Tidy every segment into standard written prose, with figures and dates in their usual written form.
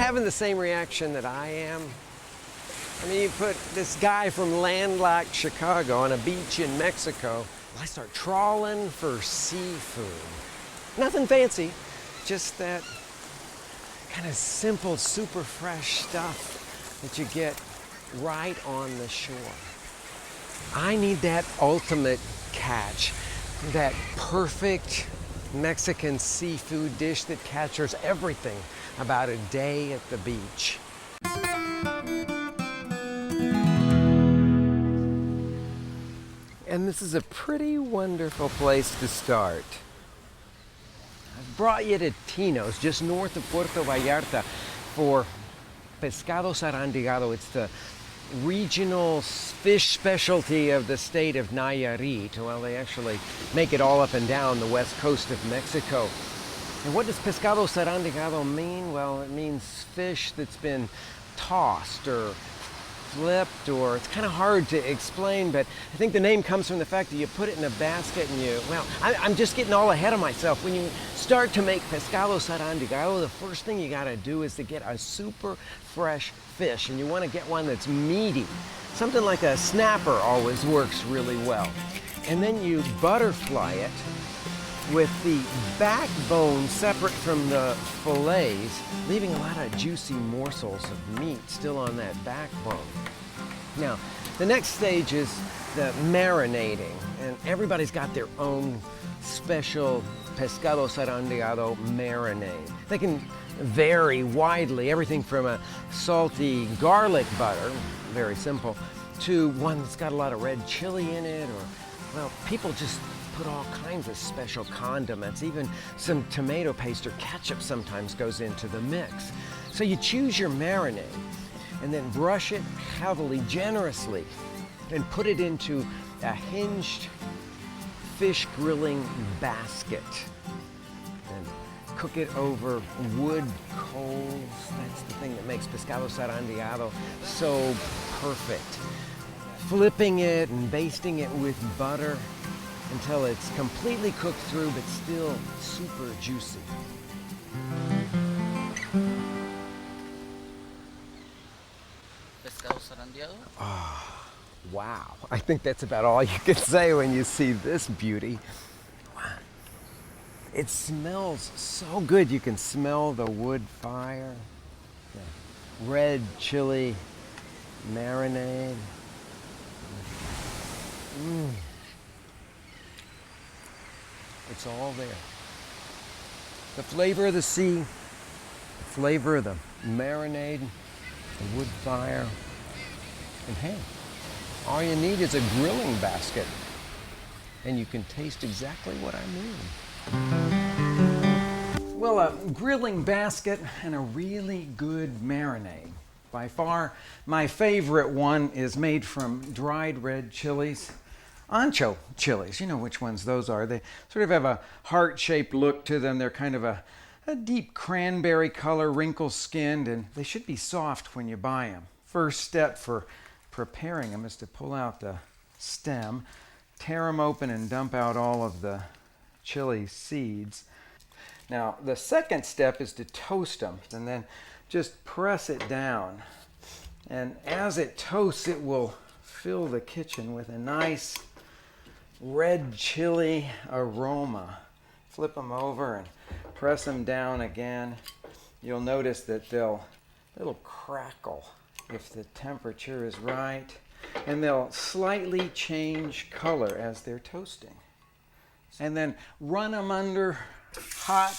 having the same reaction that I am? I mean, you put this guy from landlocked Chicago on a beach in Mexico. I start trawling for seafood. Nothing fancy, just that kind of simple, super fresh stuff that you get right on the shore. I need that ultimate catch, that perfect Mexican seafood dish that captures everything about a day at the beach. And this is a pretty wonderful place to start. I've brought you to Tino's, just north of Puerto Vallarta, for Pescado Zarandeado. It's the regional fish specialty of the state of Nayarit. Well, they actually make it all up and down the west coast of Mexico. And what does Pescado Zarandeado mean? Well, it means fish that's been tossed or flipped, or it's kind of hard to explain, but I think the name comes from the fact that you put it in a basket and I'm just getting all ahead of myself. When you start to make Pescado Zarandeado, the first thing you gotta do is to get a super fresh fish, and you wanna get one that's meaty. Something like a snapper always works really well. And then you butterfly it with the backbone separate from the fillets, leaving a lot of juicy morsels of meat still on that backbone. Now, the next stage is the marinating, and everybody's got their own special Pescado Zarandeado marinade. They can vary widely, everything from a salty garlic butter, very simple, to one that's got a lot of red chili in it, or, well, people just put all kinds of special condiments. Even some tomato paste or ketchup sometimes goes into the mix. So you choose your marinade and then brush it heavily, generously, and put it into a hinged fish grilling basket. And cook it over wood coals. That's the thing that makes Pescado Zarandeado so perfect. Flipping it and basting it with butter until it's completely cooked through, but still super juicy. Pescado Zarandeado? Oh, wow. I think that's about all you can say when you see this beauty. Wow. It smells so good. You can smell the wood fire, the red chili marinade. It's all there. The flavor of the sea, the flavor of the marinade, the wood fire, and hey, all you need is a grilling basket, and you can taste exactly what I mean. Well, a grilling basket and a really good marinade. By far, my favorite one is made from dried red chilies. Ancho chilies, you know which ones those are. They sort of have a heart-shaped look to them. They're kind of a deep cranberry color, wrinkle-skinned, and they should be soft when you buy them. First step for preparing them is to pull out the stem, tear them open, and dump out all of the chili seeds. Now, the second step is to toast them, and then just press it down. And as it toasts, it will fill the kitchen with a nice red chili aroma. Flip them over and press them down again. You'll notice that they'll crackle if the temperature is right, and they'll slightly change color as they're toasting. And then run them under hot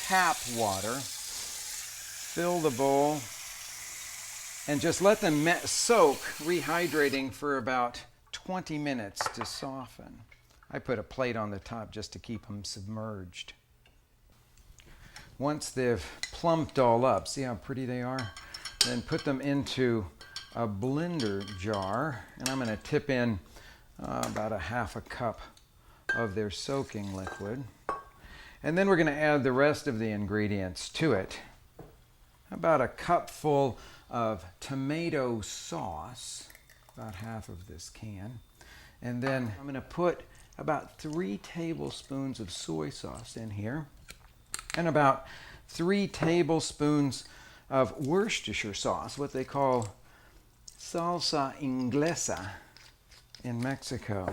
tap water. Fill the bowl and just let them soak, rehydrating for about 20 minutes to soften. I put a plate on the top just to keep them submerged. Once they've plumped all up, see how pretty they are? Then put them into a blender jar, and I'm going to tip in about a half a cup of their soaking liquid. And then we're going to add the rest of the ingredients to it. About a cupful of tomato sauce, about half of this can. And then I'm going to put about 3 tablespoons of soy sauce in here, and about 3 tablespoons of Worcestershire sauce, what they call salsa inglesa in Mexico.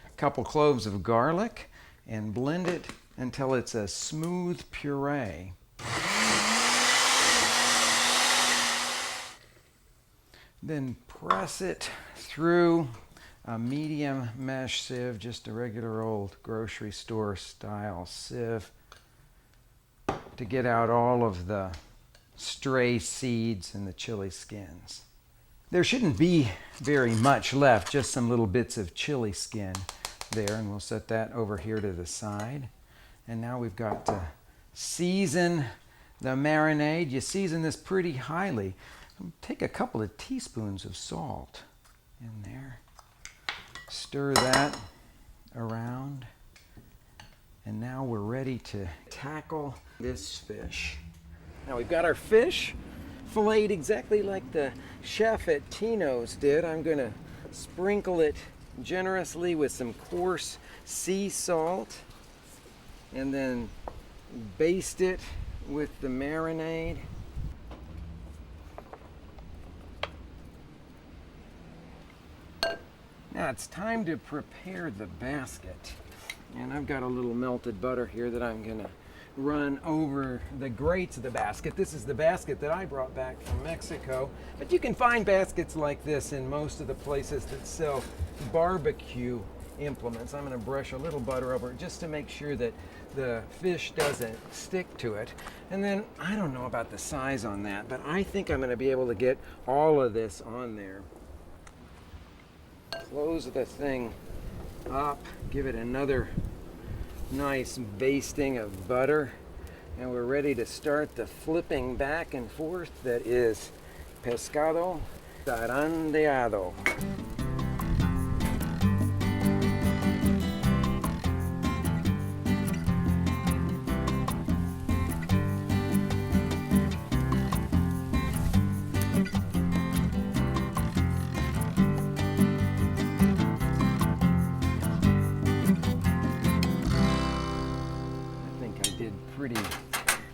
A couple cloves of garlic, and blend it until it's a smooth puree. Then press it through a medium mesh sieve, just a regular old grocery store style sieve, to get out all of the stray seeds and the chili skins. There shouldn't be very much left, just some little bits of chili skin there, and we'll set that over here to the side. And now we've got to season the marinade. You season this pretty highly. Take a couple of teaspoons of salt in there. Stir that around. And now we're ready to tackle this fish. Now we've got our fish filleted exactly like the chef at Tino's did. I'm going to sprinkle it generously with some coarse sea salt and then baste it with the marinade. Now it's time to prepare the basket. And I've got a little melted butter here that I'm going to run over the grates of the basket. This is the basket that I brought back from Mexico. But you can find baskets like this in most of the places that sell barbecue implements. I'm going to brush a little butter over it just to make sure that the fish doesn't stick to it. And then I don't know about the size on that, but I think I'm going to be able to get all of this on there. Close the thing up, give it another nice basting of butter, and we're ready to start the flipping back and forth that is Pescado Zarandeado.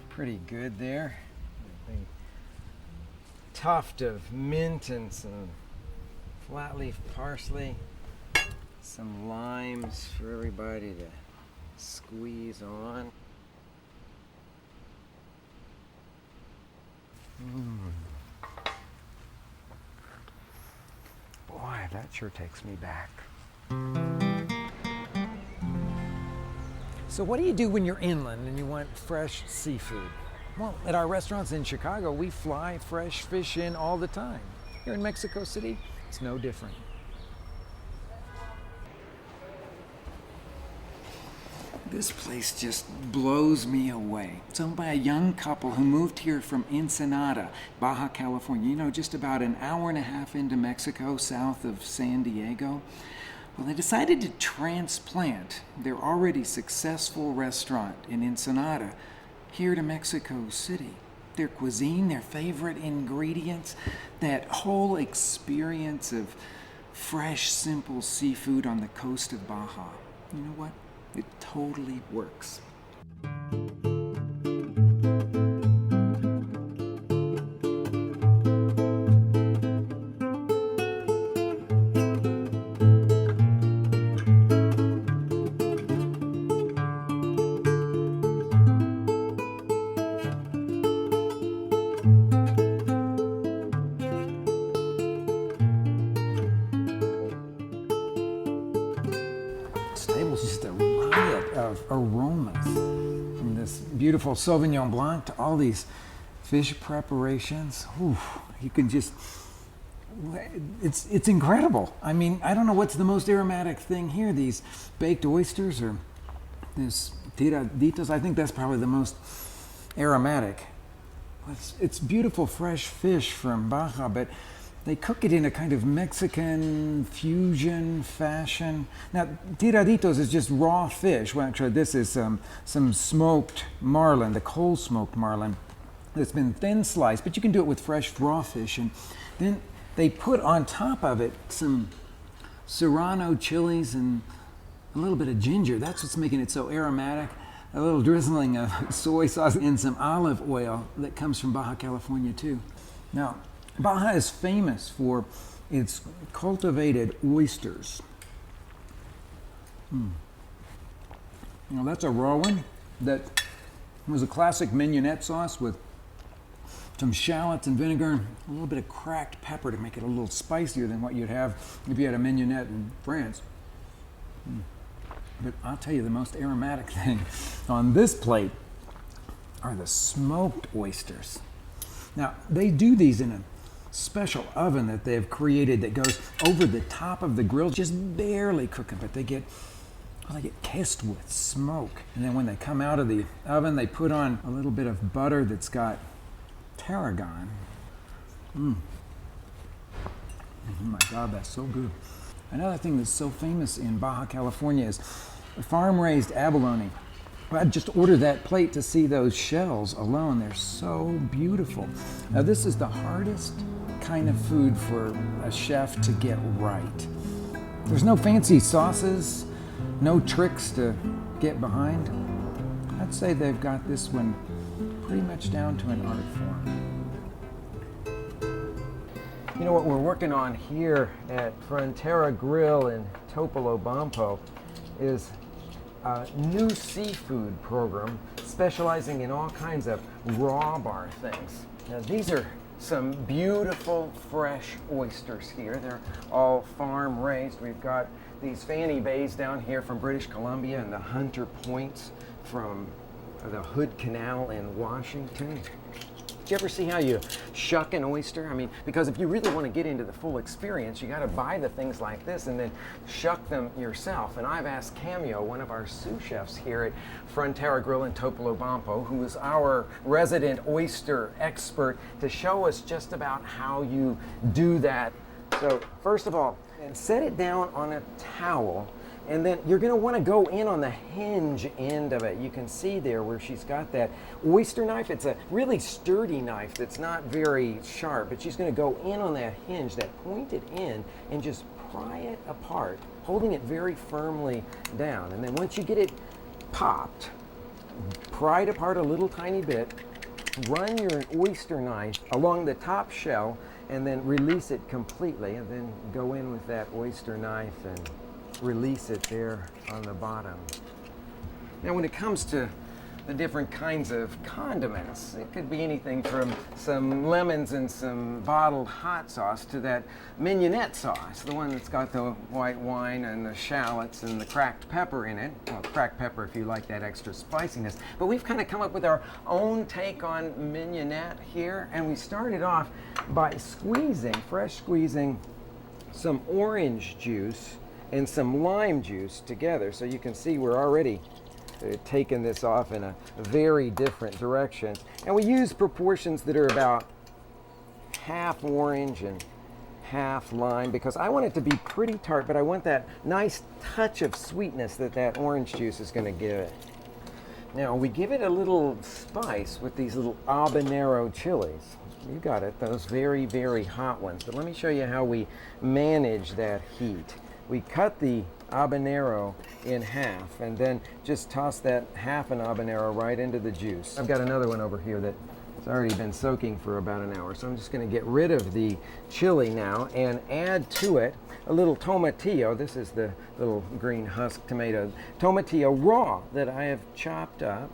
Pretty good there. A tuft of mint and some flat leaf parsley, some limes for everybody to squeeze on. Boy, that sure takes me back. So what do you do when you're inland and you want fresh seafood? Well, at our restaurants in Chicago, we fly fresh fish in all the time. Here in Mexico City, it's no different. This place just blows me away. It's owned by a young couple who moved here from Ensenada, Baja California. You know, just about an hour and a half into Mexico, south of San Diego. Well, they decided to transplant their already successful restaurant in Ensenada here to Mexico City. Their cuisine, their favorite ingredients, that whole experience of fresh, simple seafood on the coast of Baja. You know what? It totally works. Just a riot of aromas, from this beautiful Sauvignon Blanc to all these fish preparations. Ooh, you can just, it's incredible. I mean, I don't know what's the most aromatic thing here, these baked oysters or this tiraditos. I think that's probably the most aromatic. It's beautiful fresh fish from Baja, but they cook it in a kind of Mexican fusion fashion. Now, tiraditos is just raw fish. Well, actually, this is some smoked marlin, the coal smoked marlin, that's been thin sliced, but you can do it with fresh raw fish. And then they put on top of it some serrano chilies and a little bit of ginger. That's what's making it so aromatic. a little drizzling of soy sauce and some olive oil that comes from Baja California too. Now, Baja is famous for its cultivated oysters. Now that's a raw one that was a classic mignonette sauce with some shallots and vinegar, and a little bit of cracked pepper to make it a little spicier than what you'd have if you had a mignonette in France. But I'll tell you, the most aromatic thing on this plate are the smoked oysters. Now, they do these in a special oven that they've created that goes over the top of the grill, just barely cooking, but they get kissed with smoke. And then when they come out of the oven, they put on a little bit of butter that's got tarragon. Oh my God, that's so good. Another thing that's so famous in Baja California is farm-raised abalone. I'd just order that plate to see those shells alone. They're so beautiful. Now, this is the hardest kind of food for a chef to get right. There's no fancy sauces, no tricks to get behind. I'd say they've got this one pretty much down to an art form. You know what we're working on here at Frontera Grill in Topolobampo is a new seafood program specializing in all kinds of raw bar things. Now, these are some beautiful fresh oysters here. They're all farm raised. We've got these Fanny Bays down here from British Columbia and the Hunter Points from the Hood Canal in Washington. Did you ever see how you shuck an oyster? I mean, because if you really want to get into the full experience, you got to buy the things like this and then shuck them yourself. And I've asked Cameo, one of our sous chefs here at Frontera Grill in Topolobampo, who is our resident oyster expert, to show us just about how you do that. So first of all, set it down on a towel, and then you're going to want to go in on the hinge end of it. You can see there where she's got that oyster knife. It's a really sturdy knife that's not very sharp, but she's going to go in on that hinge, that pointed end, and just pry it apart, holding it very firmly down. And then once you get it popped, pry it apart a little tiny bit, run your oyster knife along the top shell, and then release it completely, and then go in with that oyster knife and release it there on the bottom. Now, when it comes to the different kinds of condiments, it could be anything from some lemons and some bottled hot sauce to that mignonette sauce, the one that's got the white wine and the shallots and the cracked pepper in it. Well, cracked pepper if you like that extra spiciness. But we've kind of come up with our own take on mignonette here, and we started off by fresh squeezing some orange juice and some lime juice together. So you can see we're already taking this off in a very different direction. And we use proportions that are about half orange and half lime because I want it to be pretty tart, but I want that nice touch of sweetness that orange juice is going to give it. Now, we give it a little spice with these little habanero chilies. You got it, those very, very hot ones. But let me show you how we manage that heat. We cut the habanero in half and then just toss that half an habanero right into the juice. I've got another one over here that's already been soaking for about an hour, so I'm just going to get rid of the chili now and add to it a little tomatillo. This is the little green husk tomato. Tomatillo raw that I have chopped up.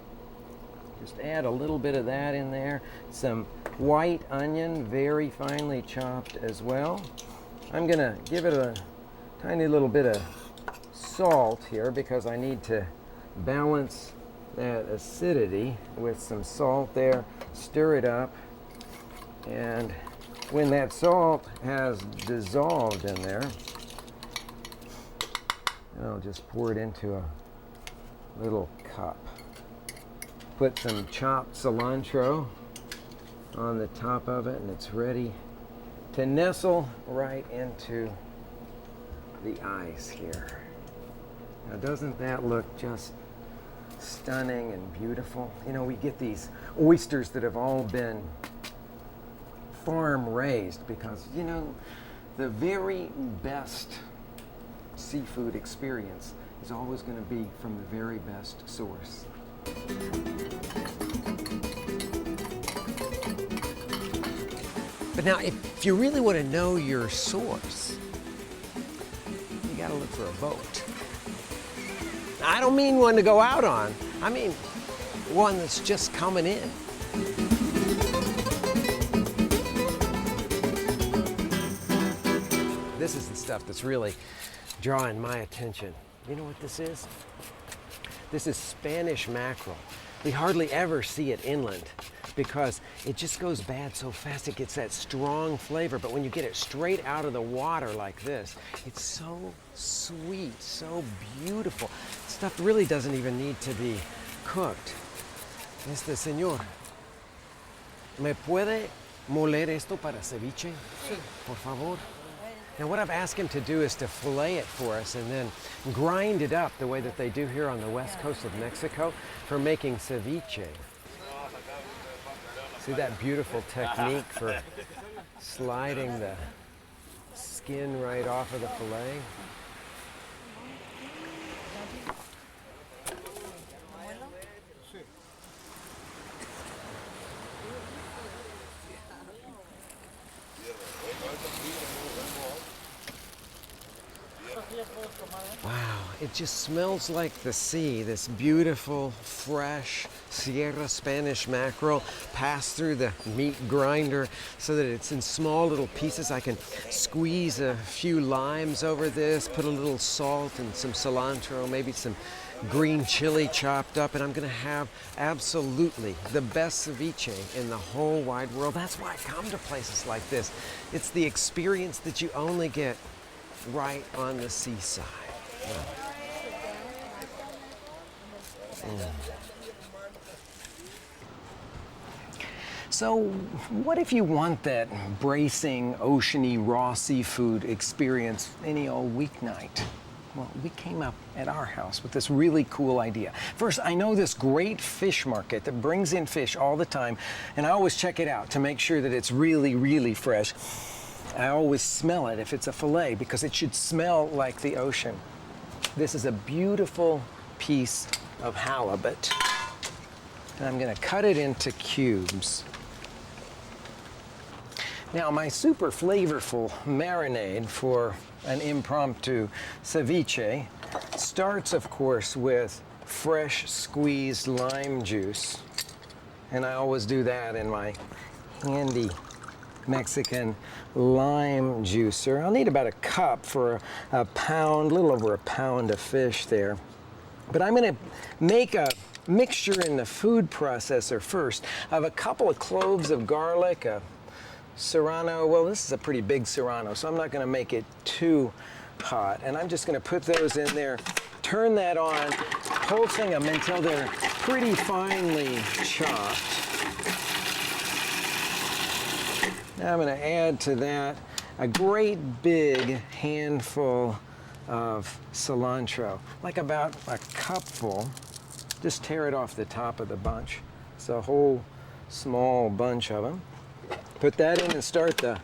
Just add a little bit of that in there. Some white onion, very finely chopped as well. I'm going to give it a tiny little bit of salt here because I need to balance that acidity with some salt there. Stir it up, and when that salt has dissolved in there, I'll just pour it into a little cup. Put some chopped cilantro on the top of it, and it's ready to nestle right into the ice here. Now, doesn't that look just stunning and beautiful? You know, we get these oysters that have all been farm raised because, you know, the very best seafood experience is always going to be from the very best source. But now, if you really want to know your source, you got to look for a boat. I don't mean one to go out on. I mean one that's just coming in. This is the stuff that's really drawing my attention. You know what this is? This is Spanish mackerel. We hardly ever see it inland because it just goes bad so fast. It gets that strong flavor, but when you get it straight out of the water like this, it's so sweet, so beautiful. Stuff really doesn't even need to be cooked. Señor, ¿me puede moler esto para ceviche? Sí. Por favor. Now what I've asked him to do is to fillet it for us and then grind it up the way that they do here on the west coast of Mexico for making ceviche. See that beautiful technique for sliding the skin right off of the fillet? Wow, it just smells like the sea, this beautiful, fresh Sierra Spanish mackerel passed through the meat grinder so that it's in small little pieces. I can squeeze a few limes over this, put a little salt and some cilantro, maybe some green chili chopped up, and I'm gonna have absolutely the best ceviche in the whole wide world. That's why I come to places like this. It's the experience that you only get right on the seaside. So what if you want that bracing, oceany, raw seafood experience any old weeknight? Well, we came up at our house with this really cool idea. First, I know this great fish market that brings in fish all the time, and I always check it out to make sure that it's really, really fresh. I always smell it if it's a fillet because it should smell like the ocean. This is a beautiful piece of halibut, and I'm gonna cut it into cubes. Now, my super flavorful marinade for an impromptu ceviche starts, of course, with fresh squeezed lime juice. And I always do that in my handy Mexican lime juicer. I'll need about a cup for a pound, a little over a pound of fish there. But I'm gonna make a mixture in the food processor first of a couple of cloves of garlic, a serrano. Well, this is a pretty big serrano, so I'm not gonna make it too hot. And I'm just gonna put those in there, turn that on, pulsing them until they're pretty finely chopped. Now I'm going to add to that a great big handful of cilantro, like about a cupful. Just tear it off the top of the bunch. It's a whole small bunch of them. Put that in and start the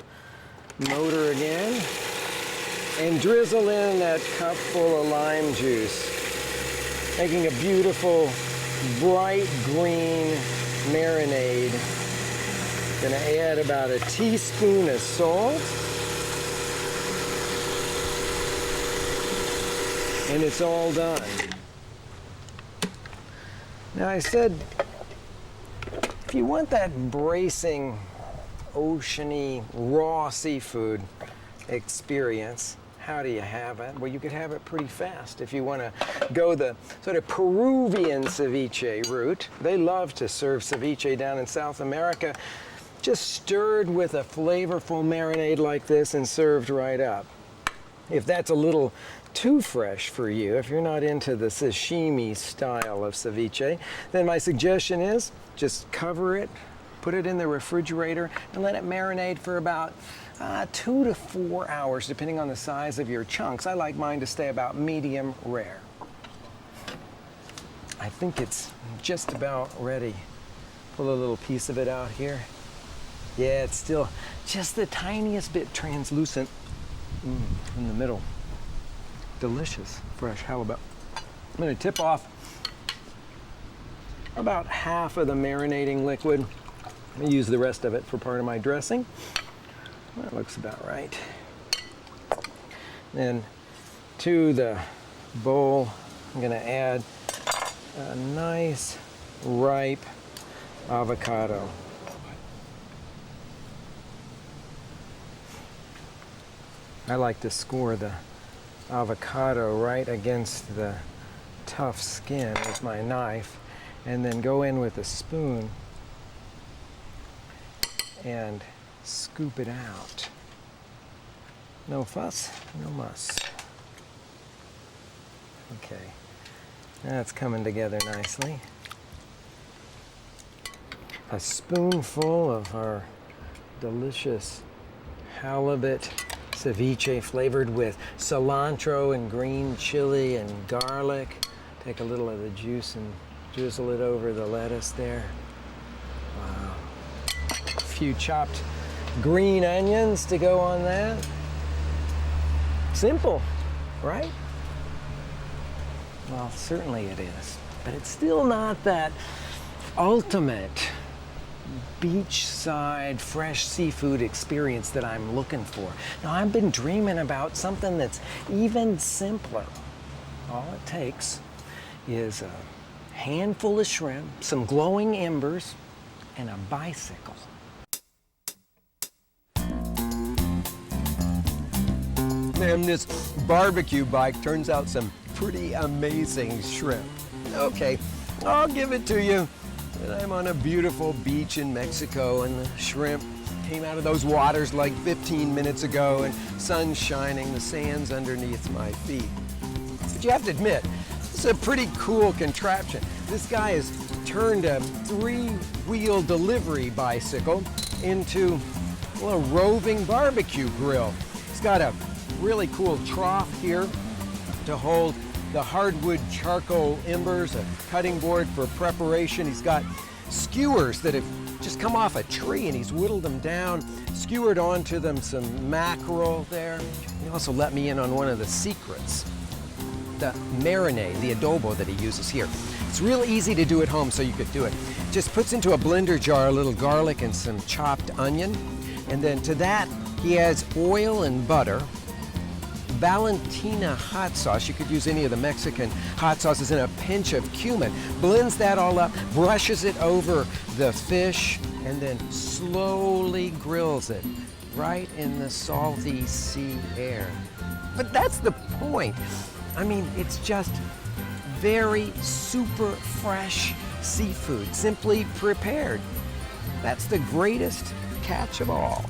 motor again. And drizzle in that cupful of lime juice, making a beautiful bright green marinade. Gonna add about a teaspoon of salt. And it's all done. Now I said, if you want that bracing, oceany, raw seafood experience, how do you have it? Well, you could have it pretty fast if you want to go the sort of Peruvian ceviche route. They love to serve ceviche down in South America, just stirred with a flavorful marinade like this and served right up. If that's a little too fresh for you, if you're not into the sashimi style of ceviche, then my suggestion is just cover it, put it in the refrigerator, and let it marinate for about 2 to 4 hours, depending on the size of your chunks. I like mine to stay about medium rare. I think it's just about ready. Pull a little piece of it out here. Yeah, it's still just the tiniest bit translucent in the middle. Delicious fresh halibut. I'm gonna tip off about half of the marinating liquid. I'm gonna use the rest of it for part of my dressing. That looks about right. Then to the bowl, I'm gonna add a nice ripe avocado. I like to score the avocado right against the tough skin with my knife, and then go in with a spoon and scoop it out. No fuss, no muss. Okay, that's coming together nicely. A spoonful of our delicious halibut ceviche flavored with cilantro and green chili and garlic. Take a little of the juice and drizzle it over the lettuce there. Wow. A few chopped green onions to go on that. Simple, right? Well, certainly it is, but it's still not that ultimate beachside fresh seafood experience that I'm looking for. Now, I've been dreaming about something that's even simpler. All it takes is a handful of shrimp, some glowing embers, and a bicycle. And this barbecue bike turns out some pretty amazing shrimp. Okay, I'll give it to you. And I'm on a beautiful beach in Mexico, and the shrimp came out of those waters like 15 minutes ago, and sun's shining, the sand's underneath my feet. But you have to admit, this is a pretty cool contraption. This guy has turned a 3-wheel delivery bicycle into, well, a roving barbecue grill. He's got a really cool trough here to hold the hardwood charcoal embers, a cutting board for preparation. He's got skewers that have just come off a tree, and he's whittled them down, skewered onto them some mackerel there. He also let me in on one of the secrets, the marinade, the adobo that he uses here. It's real easy to do at home, so you could do it. Just puts into a blender jar a little garlic and some chopped onion, and then to that he adds oil and butter, Valentina hot sauce. You could use any of the Mexican hot sauces, and a pinch of cumin. Blends that all up, brushes it over the fish, and then slowly grills it right in the salty sea air. But that's the point. I mean, it's just very super fresh seafood, simply prepared. That's the greatest catch of all.